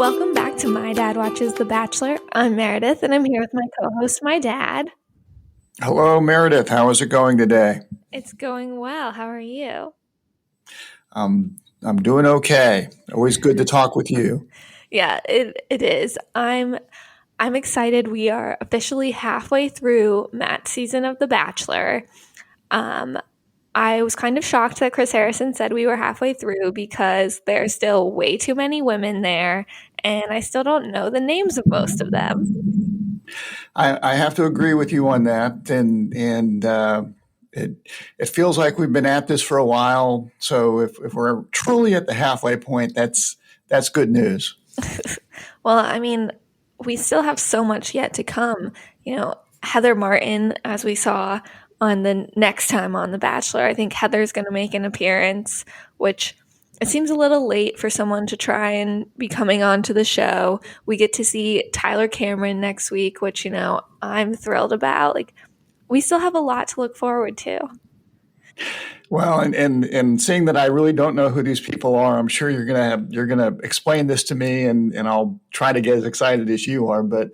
Welcome back to My Dad Watches The Bachelor. I'm Meredith, and I'm here with my co-host, my dad. Hello, Meredith. How is it going today? It's going well. How are you? I'm doing okay. Always good to talk with you. Yeah, it is. I'm excited. We are officially halfway through Matt's season of The Bachelor. I was kind of shocked that Chris Harrison said we were halfway through because there's still way too many women there, and I still don't know the names of most of them. I have to agree with you on that, and it feels like we've been at this for a while. So if we're truly at the halfway point, that's good news. Well, I mean, we still have so much yet to come. You know, Heather Martin, as we saw on the next time on The Bachelor, I think Heather's going to make an appearance, which it seems a little late for someone to try and be coming on to the show. We get to see Tyler Cameron next week, which, I'm thrilled about. Like, we still have a lot to look forward to. Well, and seeing that I really don't know who these people are, I'm sure you're gonna explain this to me, and I'll try to get as excited as you are. But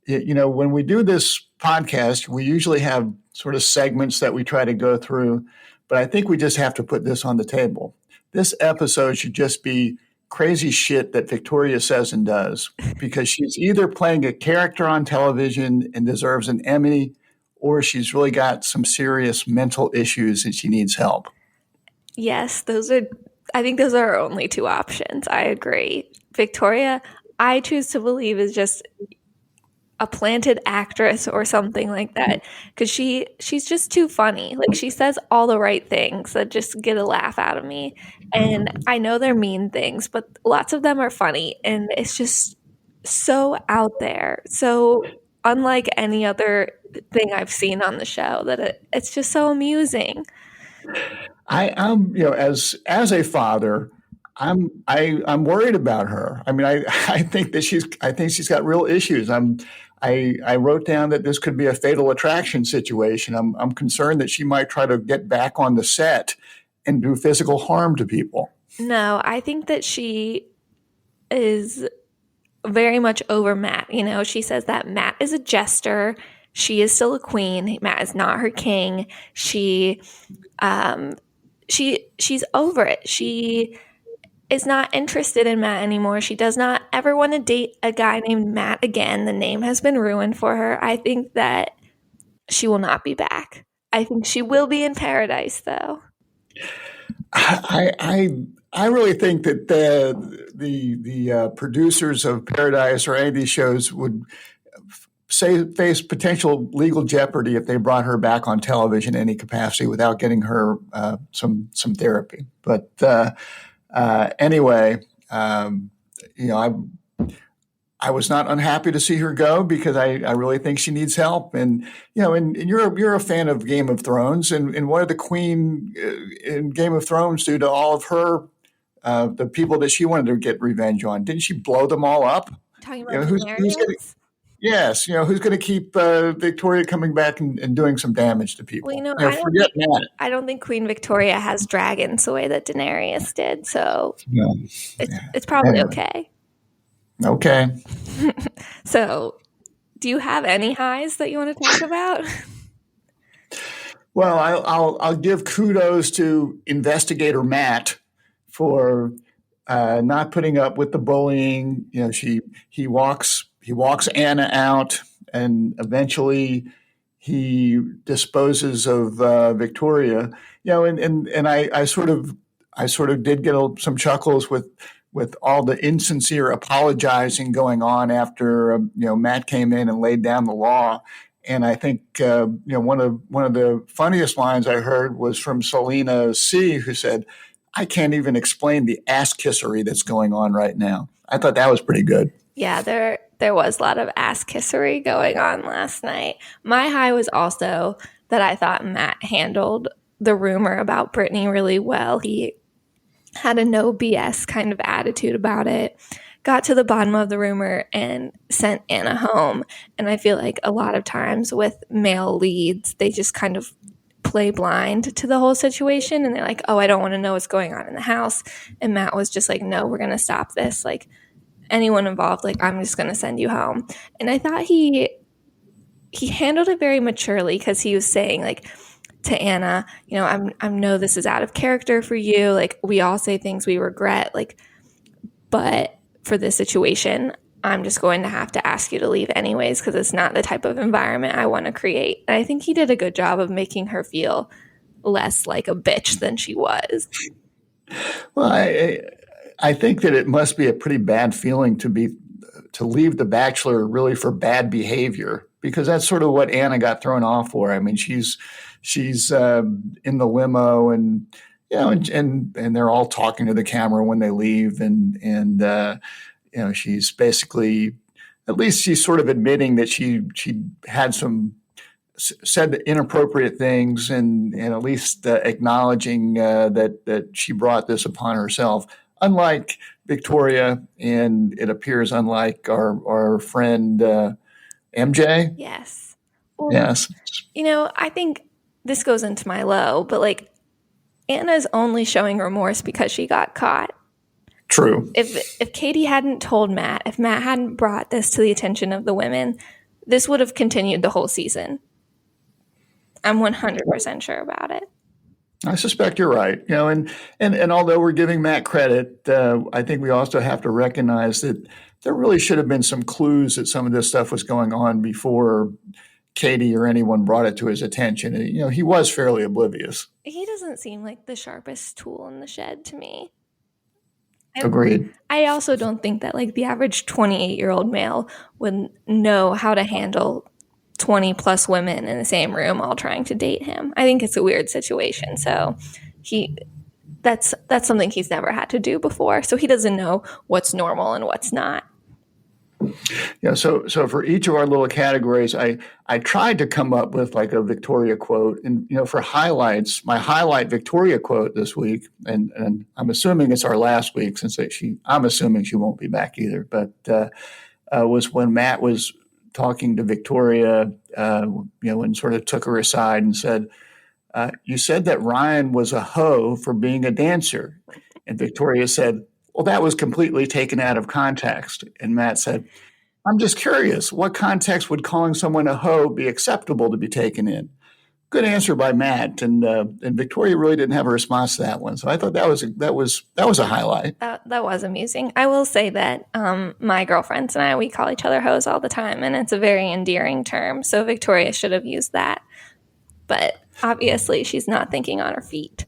when we do this podcast, we usually have sort of segments that we try to go through. But I think we just have to put this on the table. This episode should just be crazy shit that Victoria says and does, because she's either playing a character on television and deserves an Emmy, or she's really got some serious mental issues and she needs help. Yes, I think those are our only two options. I agree. Victoria, I choose to believe, is just a planted actress or something like that, because she's just too funny. Like, she says all the right things that just get a laugh out of me. And I know they're mean things, but lots of them are funny, and it's just so out there. So unlike any other thing I've seen on the show, that it's just so amusing. I'm as a father, I'm worried about her. I mean, I think she's got real issues. I wrote down that this could be a fatal attraction situation. I'm concerned that she might try to get back on the set and do physical harm to people. No, I think that she is very much over Matt. She says that Matt is a jester. She is still a queen. Matt is not her king. She's over it. She is not interested in Matt anymore. She does not ever want to date a guy named Matt again. The name has been ruined for her. I think that she will not be back. I think she will be in paradise, though. I really think that the producers of Paradise or any of these shows would face potential legal jeopardy if they brought her back on television in any capacity without getting her some therapy. But anyway, I was not unhappy to see her go, because I really think she needs help. And and you're a fan of Game of Thrones, and what did the Queen in Game of Thrones do to all of her the people that she wanted to get revenge on? Didn't she blow them all up? Talking about Who's gonna, yes, who's going to keep Victoria coming back and doing some damage to people? Well, Forget Matt. I don't think Queen Victoria has dragons the way that Daenerys did, so it's probably okay. Okay. So, do you have any highs that you want to talk about? Well, I'll give kudos to investigator Matt for not putting up with the bullying. He walks Anna out, and eventually he disposes of Victoria. And I sort of did get some chuckles with all the insincere apologizing going on after Matt came in and laid down the law. And I think one of the funniest lines I heard was from Selena C, who said, "I can't even explain the ass kissery that's going on right now." I thought that was pretty good. Yeah, there was a lot of ass kissery going on last night. My high was also that I thought Matt handled the rumor about Brittany really well. He had a no BS kind of attitude about it, got to the bottom of the rumor, and sent Anna home. And I feel like a lot of times with male leads, they just kind of play blind to the whole situation, and they're like, oh, I don't want to know what's going on in the house. And Matt was just like, no, we're going to stop this. Like, anyone involved, like, I'm just going to send you home. And I thought he handled it very maturely, because he was saying, like, to Anna, I know this is out of character for you. Like, we all say things we regret, like, but for this situation, I'm just going to have to ask you to leave anyways, because it's not the type of environment I want to create. And I think he did a good job of making her feel less like a bitch than she was. Well, I think that it must be a pretty bad feeling to leave The Bachelor really for bad behavior, because that's sort of what Anna got thrown off for. I mean, she's in the limo, and and they're all talking to the camera when they leave, and she's basically, at least she's sort of admitting that she had some said inappropriate things, and at least acknowledging that she brought this upon herself. Unlike Victoria, and it appears unlike our friend MJ. Yes. Well, Yes. I think this goes into my low, but like, Anna's only showing remorse because she got caught. True. If Katie hadn't told Matt, if Matt hadn't brought this to the attention of the women, this would have continued the whole season. I'm 100% sure about it. I suspect you're right. And although we're giving Matt credit, I think we also have to recognize that there really should have been some clues that some of this stuff was going on before Katie or anyone brought it to his attention. He was fairly oblivious. He doesn't seem like the sharpest tool in the shed to me. Agreed. I also don't think that like the average 28-year-old male would know how to handle 20 plus women in the same room all trying to date him. I think it's a weird situation. So that's something he's never had to do before. So he doesn't know what's normal and what's not. Yeah. So for each of our little categories, I tried to come up with like a Victoria quote, and for highlights, my highlight Victoria quote this week, and I'm assuming it's our last week, since I'm assuming she won't be back either, but was when Matt was talking to Victoria, and sort of took her aside and said, "You said that Ryan was a hoe for being a dancer," and Victoria said, "Well, that was completely taken out of context." And Matt said, "I'm just curious, what context would calling someone a hoe be acceptable to be taken in?" Good answer by Matt, and Victoria really didn't have a response to that one. So I thought that was a highlight. That was amusing. I will say that my girlfriends and I, we call each other hoes all the time, and it's a very endearing term. So Victoria should have used that, but obviously she's not thinking on her feet.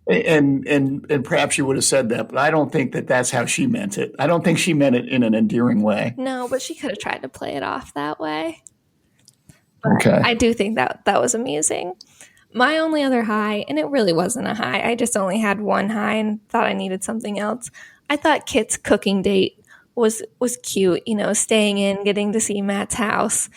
And perhaps she would have said that, but I don't think that that's how she meant it. I don't think she meant it in an endearing way. No, but she could have tried to play it off that way. But okay. I do think that was amusing. My only other high, and it really wasn't a high, I just only had one high and thought I needed something else. I thought Kit's cooking date was cute, staying in, getting to see Matt's house,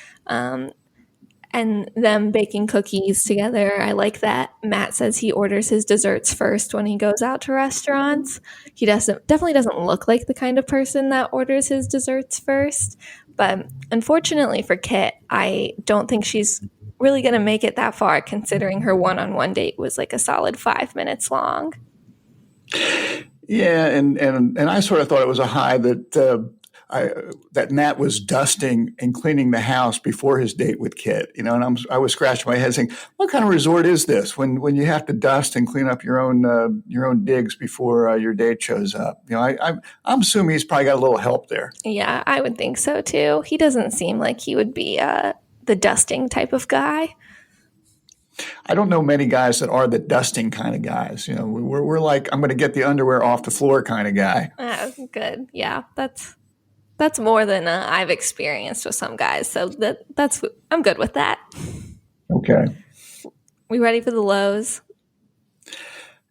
and them baking cookies together. I like that Matt says he orders his desserts first when he goes out to restaurants. He definitely doesn't look like the kind of person that orders his desserts first. But unfortunately for Kit, I don't think she's really going to make it that far, considering her one-on-one date was like a solid 5 minutes long. Yeah, and I sort of thought it was a high that Matt was dusting and cleaning the house before his date with Kit. And I was scratching my head saying, what kind of resort is this when you have to dust and clean up your own digs before your date shows up? I'm assuming he's probably got a little help there. Yeah, I would think so too. He doesn't seem like he would be the dusting type of guy. I don't know many guys that are the dusting kind of guys. We're like, I'm going to get the underwear off the floor kind of guy. Good. Yeah, that's more than I've experienced with some guys. So I'm good with that. Okay. We ready for the lows?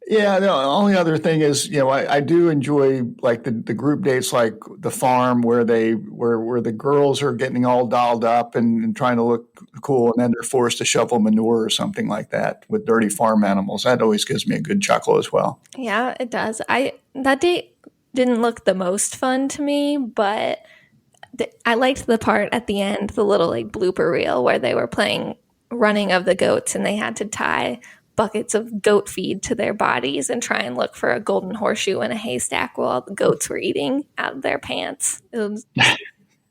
Yeah, the only other thing is, I do enjoy like the group dates, like the farm where the girls are getting all dolled up and trying to look cool, and then they're forced to shovel manure or something like that with dirty farm animals. That always gives me a good chuckle as well. Yeah, it does. That date didn't look the most fun to me, but I liked the part at the end, the little like blooper reel where they were playing running of the goats and they had to tie buckets of goat feed to their bodies and try and look for a golden horseshoe in a haystack while the goats were eating out of their pants. It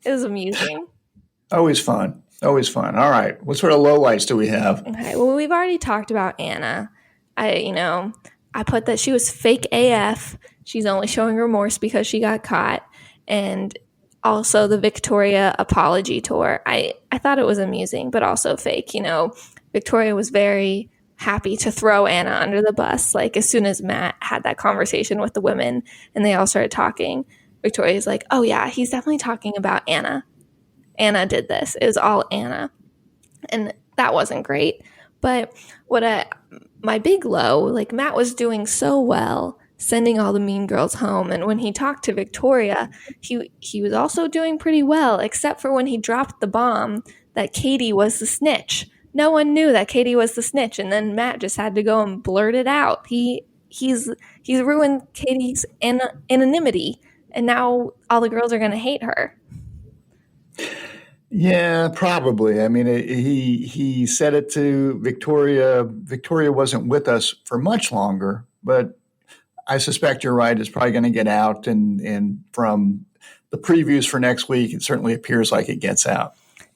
was amusing. Always fun. Always fun. All right. What sort of lowlights do we have? Okay, well, we've already talked about Anna. I put that she was fake AF. She's only showing remorse because she got caught. And also the Victoria apology tour. I thought it was amusing, but also fake. Victoria was very happy to throw Anna under the bus. Like, as soon as Matt had that conversation with the women and they all started talking, Victoria's like, oh, yeah, he's definitely talking about Anna. Anna did this. It was all Anna. And that wasn't great. But my big low, like, Matt was doing so well sending all the mean girls home, and when he talked to Victoria, he was also doing pretty well, except for when he dropped the bomb that Katie was the snitch. No one knew that Katie was the snitch, and then Matt just had to go and blurt it out. He's ruined Katie's anonymity, and now all the girls are going to hate her. Yeah, probably. I mean, he said it to Victoria. Victoria wasn't with us for much longer, but I suspect you're right. It's probably going to get out, and from the previews for next week, it certainly appears like it gets out.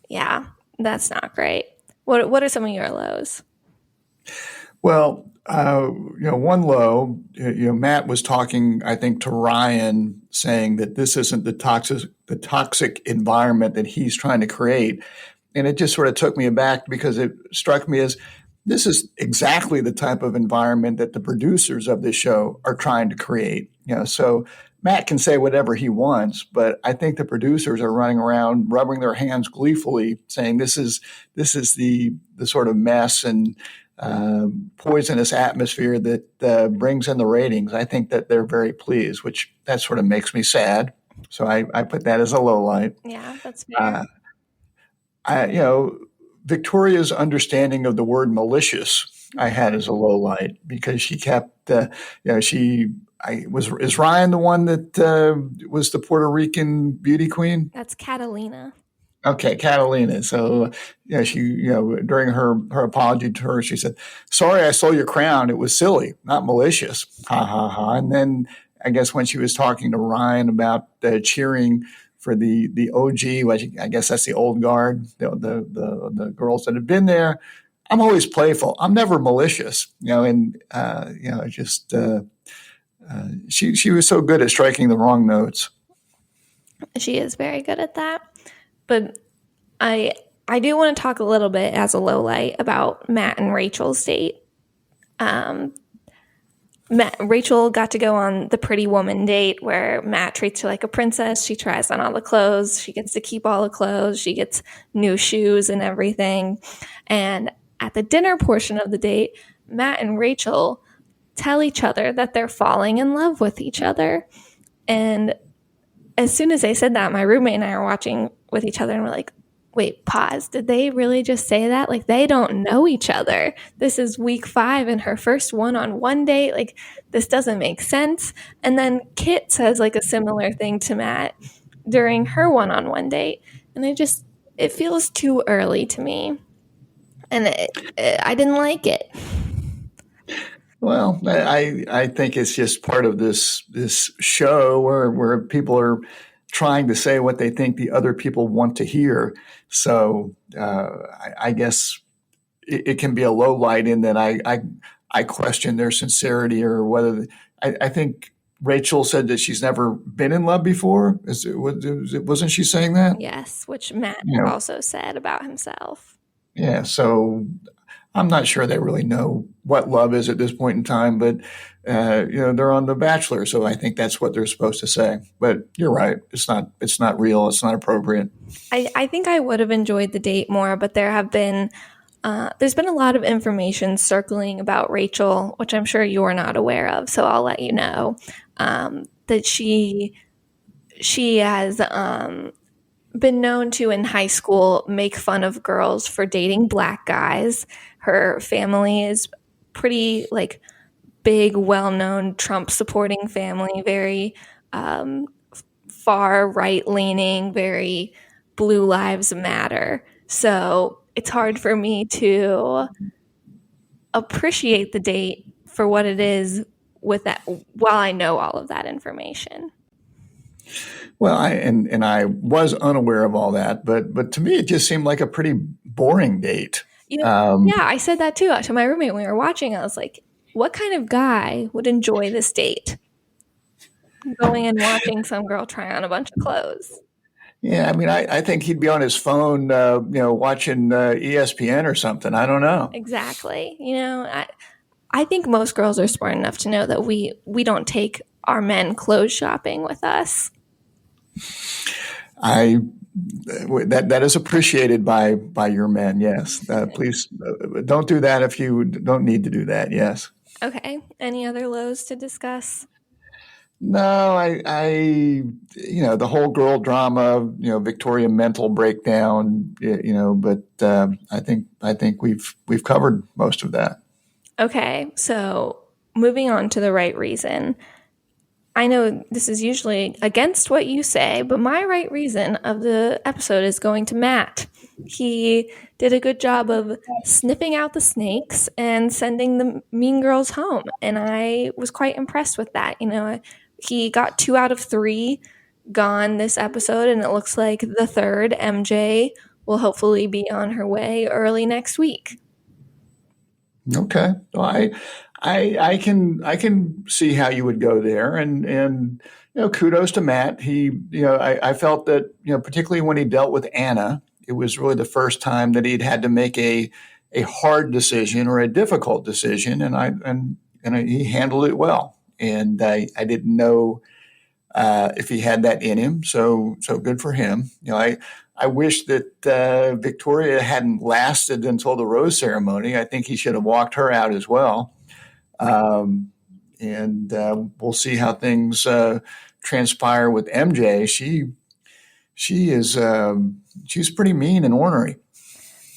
Yeah, that's not great. What are some of your lows? Well, one low, Matt was talking, I think, to Ryan, saying that this isn't the toxic environment that he's trying to create. And it just sort of took me aback because it struck me as this is exactly the type of environment that the producers of this show are trying to create. So Matt can say whatever he wants, but I think the producers are running around rubbing their hands gleefully, saying this is the sort of mess and poisonous atmosphere that brings in the ratings. I think that they're very pleased, which that sort of makes me sad. So I put that as a low light. Yeah, that's fair. Victoria's understanding of the word malicious I had as a low light because she kept, is Ryan the one that was the Puerto Rican beauty queen? That's Catalina. Okay, Catalina. So, during her apology to her, she said, "Sorry, I stole your crown. It was silly, not malicious." Ha ha ha. And then I guess when she was talking to Ryan about cheering for the OG, which I guess that's the old guard, the girls that have been there. I'm always playful. I'm never malicious, and she was so good at striking the wrong notes. She is very good at that. But I do want to talk a little bit as a low light about Matt and Rachel's date. Rachel got to go on the pretty woman date where Matt treats her like a princess. She tries on all the clothes. She gets to keep all the clothes. She gets new shoes and everything. And at the dinner portion of the date, Matt and Rachel tell each other that they're falling in love with each other. And as soon as they said that, my roommate and I are watching with each other and we're like, wait, pause. Did they really just say that? Like, they don't know each other. This is week 5 and her first one-on-one date. Like, this doesn't make sense. And then Kit says like a similar thing to Matt during her one-on-one date. And it feels too early to me. And I didn't like it. Well, I think it's just part of this show where people are trying to say what they think the other people want to hear. So I guess it can be a low light in that I question their sincerity or whether I think Rachel said that she's never been in love before. Wasn't she saying that? Yes, which Matt also said about himself. Yeah, so I'm not sure they really know what love is at this point in time, but they're on The Bachelor, so I think that's what they're supposed to say. But you're right; it's not real. It's not appropriate. I think I would have enjoyed the date more, but there's been a lot of information circling about Rachel, which I'm sure you're not aware of. So I'll let you know that she has been known to in high school make fun of girls for dating black guys. Her family is pretty like big, well-known Trump supporting family, very far right leaning, very Blue Lives Matter. So it's hard for me to appreciate the date for what it is with that while I know all of that information. Well, I was unaware of all that, but to me, it just seemed like a pretty boring date. Yeah, I said that too to my roommate when we were watching. I was like, what kind of guy would enjoy this date? Going and watching some girl try on a bunch of clothes. Yeah, I mean, I think he'd be on his phone, watching ESPN or something. I don't know. Exactly. I think most girls are smart enough to know that we don't take our men clothes shopping with us. I that is appreciated by your men. Yes, please don't do that if you don't need to do that. Yes. Okay. Any other lows to discuss? No, the whole girl drama, Victoria mental breakdown, but I think we've covered most of that. Okay. So moving on to the right reason. I know this is usually against what you say, but my right reason of the episode is going to Matt. He did a good job of sniffing out the snakes and sending the mean girls home. And I was quite impressed with that. He got 2 out of 3 gone this episode, and it looks like the third, MJ, will hopefully be on her way early next week. Okay. Well, I can see how you would go there, and kudos to Matt. I felt that particularly when he dealt with Anna, it was really the first time that he'd had to make a hard decision or a difficult decision, and he handled it well. And I didn't know if he had that in him. So good for him. I wish that Victoria hadn't lasted until the rose ceremony. I think he should have walked her out as well. And we'll see how things transpire with MJ. She's pretty mean and ornery.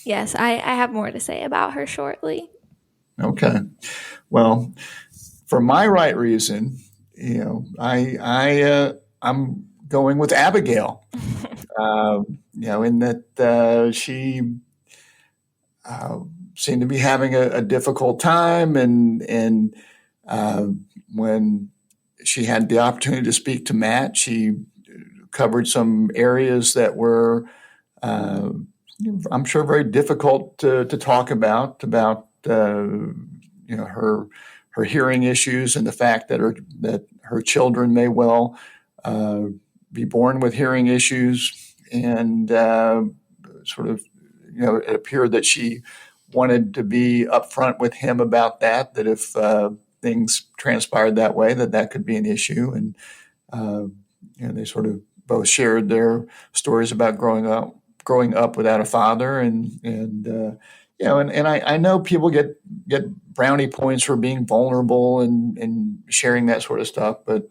Yes, I have more to say about her shortly. Okay. Well, for my right reason, I'm going with Abigail. In that she seemed to be having a difficult time, and when she had the opportunity to speak to Matt, she covered some areas that were, I'm sure, very difficult to talk about her hearing issues and the fact that her children may well be born with hearing issues, and sort of, it appeared that she wanted to be upfront with him about that if things transpired that way, that could be an issue. And they sort of both shared their stories about growing up without a father, and I know people get brownie points for being vulnerable and sharing that sort of stuff, but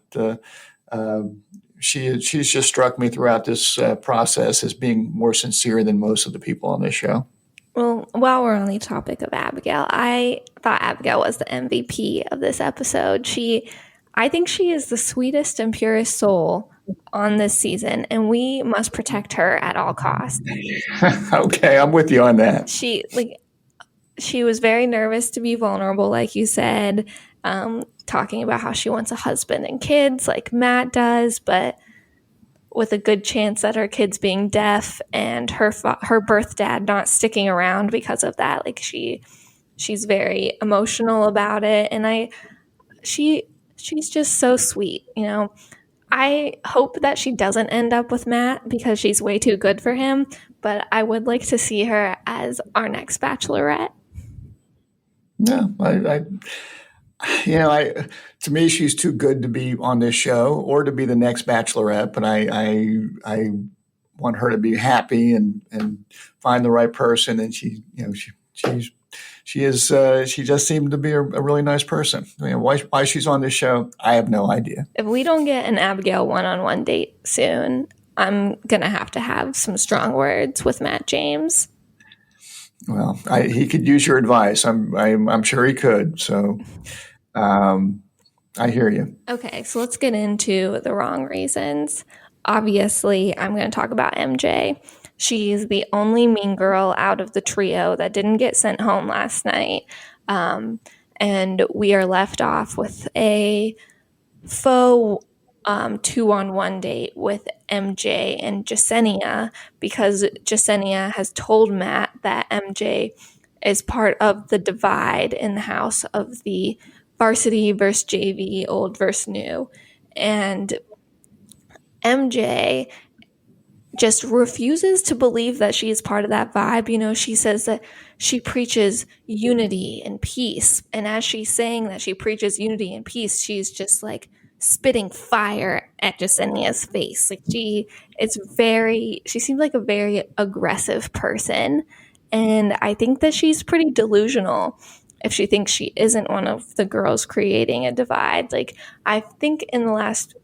she's just struck me throughout this process as being more sincere than most of the people on this show. Well, while we're on the topic of Abigail, I thought Abigail was the MVP of this episode. I think she is the sweetest and purest soul on this season, and we must protect her at all costs. Okay, I'm with you on that. She was very nervous to be vulnerable, like you said, talking about how she wants a husband and kids like Matt does, but with a good chance that her kids being deaf and her birth dad not sticking around because of that. She's very emotional about it, and she's just so sweet. I hope that she doesn't end up with Matt because she's way too good for him, but I would like to see her as our next bachelorette. No, to me, she's too good to be on this show or to be the next bachelorette. But I want her to be happy and find the right person. And she just seemed to be a really nice person. Why she's on this show, I have no idea. If we don't get an Abigail one-on-one date soon, I'm gonna have to have some strong words with Matt James. Well, he could use your advice. I'm sure he could. So, I hear you. Okay, so let's get into the wrong reasons. Obviously, I'm going to talk about MJ. She's the only mean girl out of the trio that didn't get sent home last night. Um, and we are left off with a faux 2-on-1 date with MJ and Jasenia because Jasenia has told Matt that MJ is part of the divide in the house of the varsity versus JV, old versus new. And MJ just refuses to believe that she is part of that vibe. You know, she says that she preaches unity and peace. And as she's saying that she preaches unity and peace, she's just like spitting fire at Jasenia's face. Like she seems like a very aggressive person. And I think that she's pretty delusional if she thinks she isn't one of the girls creating a divide. Like, I think in the last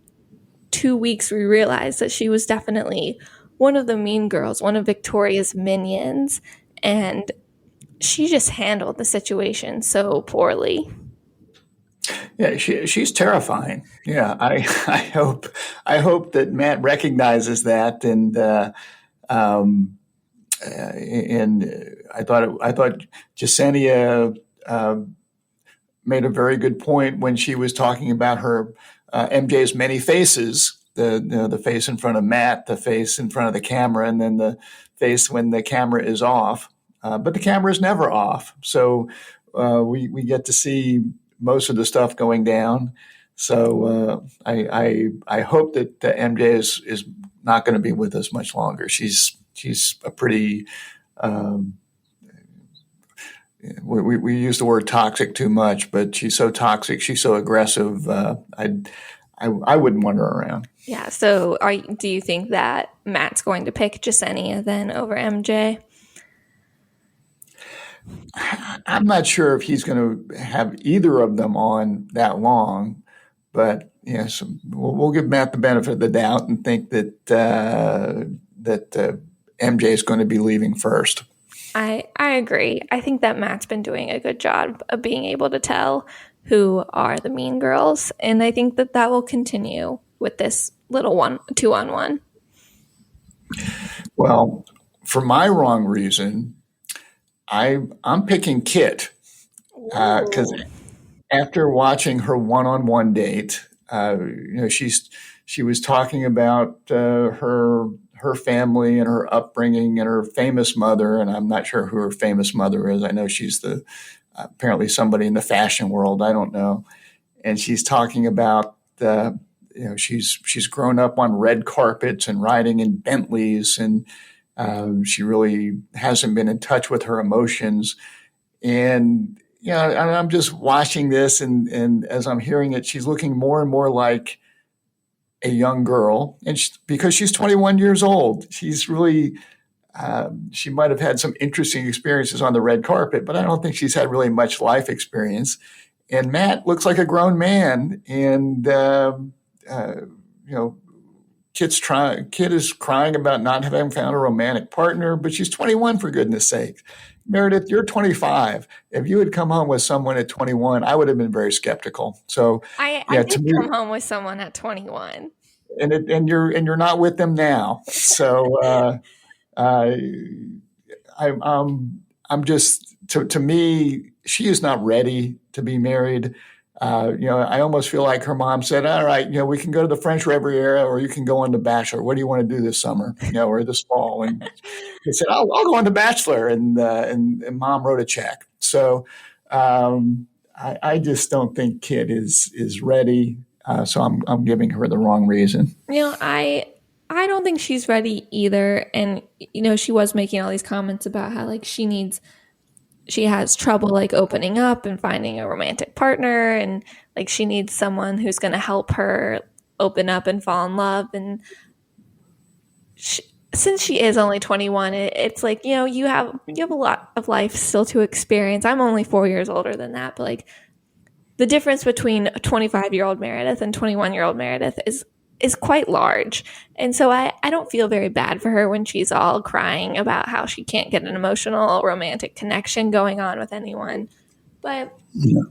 2 weeks, we realized that she was definitely one of the mean girls, one of Victoria's minions, and she just handled the situation so poorly. Yeah, she's terrifying. Yeah, I hope that Matt recognizes that, um, and I thought Jasenia made a very good point when she was talking about her MJ's many faces. The face in front of Matt, the face in front of the camera, and then the face when the camera is off. But the camera is never off, so we get to see most of the stuff going down. So I hope that MJ is not going to be with us much longer. She's a pretty we use the word toxic too much, but she's so toxic, she's so aggressive. I wouldn't want her around. Yeah, so do you think that Matt's going to pick Jasenia then over MJ? I'm not sure if he's going to have either of them on that long, but yes, we'll give Matt the benefit of the doubt and think that MJ is going to be leaving first. I agree. I think that Matt's been doing a good job of being able to tell who are the mean girls, and I think that that will continue with this little 2-on-1. Well, for my wrong reason, I'm picking Kit because after watching her one-on-one date, she was talking about her family and her upbringing and her famous mother, and I'm not sure who her famous mother is. I know she's the apparently somebody in the fashion world. I don't know, and she's talking about she's grown up on red carpets and riding in Bentleys, and she really hasn't been in touch with her emotions. And I'm just watching this, and as I'm hearing it, she's looking more and more like a young girl, and because she's 21 years old, she's really she might have had some interesting experiences on the red carpet, but I don't think she's had really much life experience. And Matt looks like a grown man, and you know, Kid is crying about not having found a romantic partner, but she's 21 for goodness sake. Meredith, you're 25. If you had come home with someone at 21, I would have been very skeptical. So, I yeah, to did me, come home with someone at 21. and you're not with them now. So, uh, I'm just to me, she is not ready to be married. I almost feel like her mom said, "All right, we can go to the French Riviera, or you can go on The Bachelor. What do you want to do this summer, or this fall?" And he said, "I'll go on The Bachelor," and mom wrote a check. So I just don't think Kit is ready. So I'm giving her the wrong reason. I don't think she's ready either. And she was making all these comments about how like she has trouble like opening up and finding a romantic partner, and like she needs someone who's going to help her open up and fall in love. And since she is only 21, it's like you have a lot of life still to experience. I'm only 4 years older than that, but like the difference between a 25-year-old Meredith and 21-year-old Meredith is quite large. And so I don't feel very bad for her when she's all crying about how she can't get an emotional romantic connection going on with anyone. But Yeah.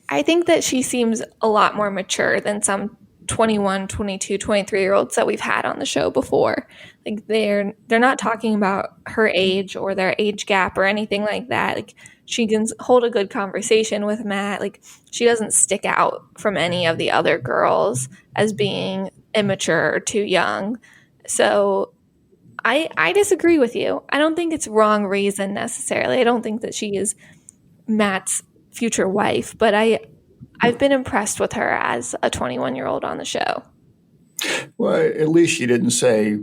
I think that she seems a lot more mature than some 21, 22, 23-year-olds that we've had on the show before. Like they're not talking about her age or their age gap or anything like that. Like she can hold a good conversation with Matt. Like she doesn't stick out from any of the other girls as being immature or too young. So I disagree with you. I don't think it's wrong reason necessarily. I don't think that she is Matt's future wife, but I've been impressed with her as a 21-year-old on the show. Well, at least she didn't say,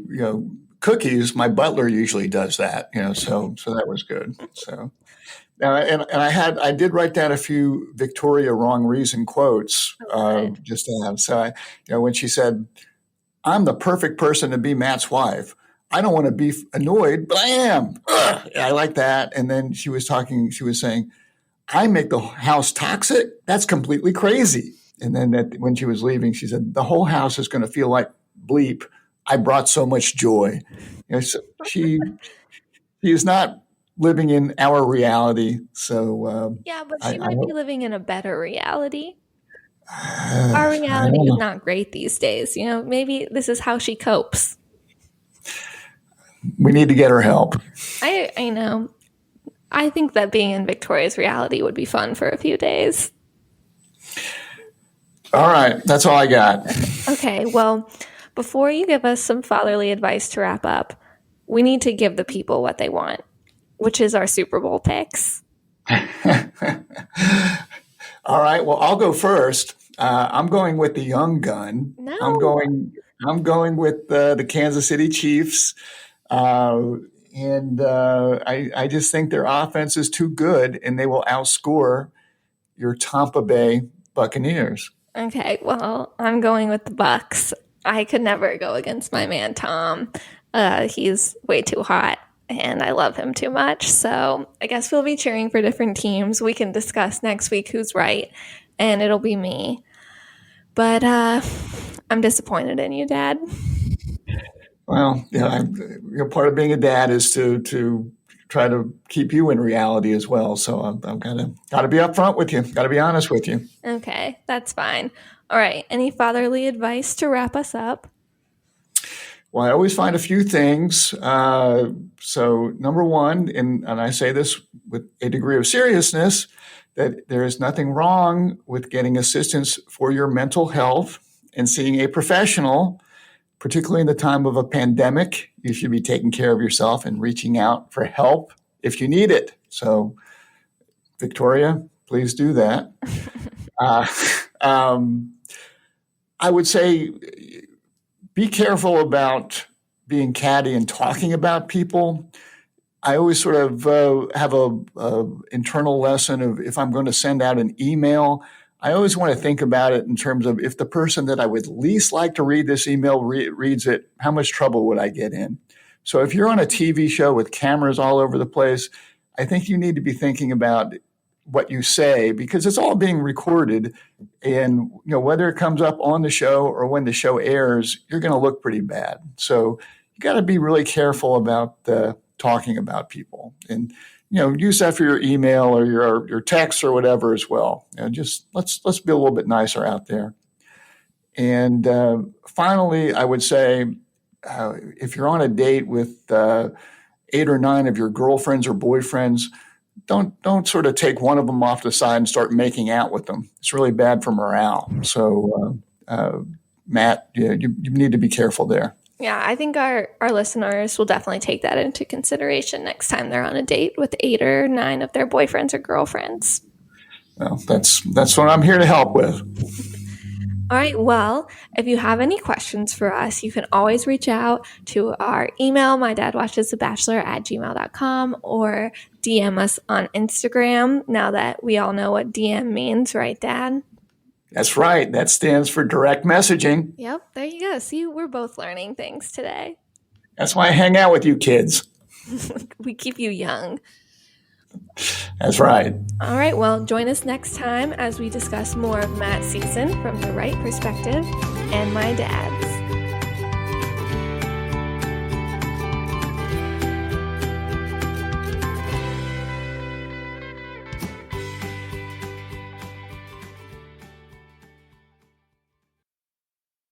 cookies. My butler usually does that, so that was good. So, and I did write down a few Victoria wrong reason quotes, just to have. So, when she said, "I'm the perfect person to be Matt's wife. I don't want to be annoyed, but I am." Ugh, I like that. And then she was saying, "I make the house toxic. That's completely crazy." And then when she was leaving, she said, "The whole house is going to feel like bleep. I brought so much joy." So she is not living in our reality. So yeah, but she might be living in a better reality. Our reality is not great these days. Maybe this is how she copes. We need to get her help. I know. I think that being in Victoria's reality would be fun for a few days. All right. That's all I got. Okay. Well, before you give us some fatherly advice to wrap up, we need to give the people what they want, which is our Super Bowl picks. All right. Well, I'll go first. I'm going with the young gun. No. I'm going with the Kansas City Chiefs. I just think their offense is too good, and they will outscore your Tampa Bay Buccaneers. Okay, well, I'm going with the Bucks. I could never go against my man Tom. He's way too hot, and I love him too much. So I guess we'll be cheering for different teams. We can discuss next week who's right, and it'll be me. But I'm disappointed in you, Dad. Well, part of being a dad is to try to keep you in reality as well. So I'm got to be upfront with you. Got to be honest with you. Okay, that's fine. All right. Any fatherly advice to wrap us up? Well, I always find a few things. So number one, and I say this with a degree of seriousness, that there is nothing wrong with getting assistance for your mental health and seeing a professional. Particularly in the time of a pandemic, you should be taking care of yourself and reaching out for help if you need it. So, Victoria, please do that. I would say be careful about being catty and talking about people. I always sort of have a internal lesson of if I'm going to send out an email, I always want to think about it in terms of if the person that I would least like to read this email reads it, how much trouble would I get in? So if you're on a TV show with cameras all over the place, I think you need to be thinking about what you say because it's all being recorded. And whether it comes up on the show or when the show airs, you're going to look pretty bad. So you got to be really careful about talking about people. And use that for your email or your text or whatever as well. Just let's be a little bit nicer out there. And finally, I would say if you're on a date with 8 or 9 of your girlfriends or boyfriends, don't sort of take one of them off the side and start making out with them. It's really bad for morale. So, Matt, you need to be careful there. Yeah, I think our listeners will definitely take that into consideration next time they're on a date with 8 or 9 of their boyfriends or girlfriends. Well, that's what I'm here to help with. All right, well, if you have any questions for us, you can always reach out to our email, mydadwatchesthebachelor@gmail.com, or DM us on Instagram, now that we all know what DM means, right, Dad? That's right. That stands for direct messaging. Yep, there you go. See, we're both learning things today. That's why I hang out with you kids. We keep you young. That's right. All right, well, join us next time as we discuss more of Matt's season from the right perspective and my dad's.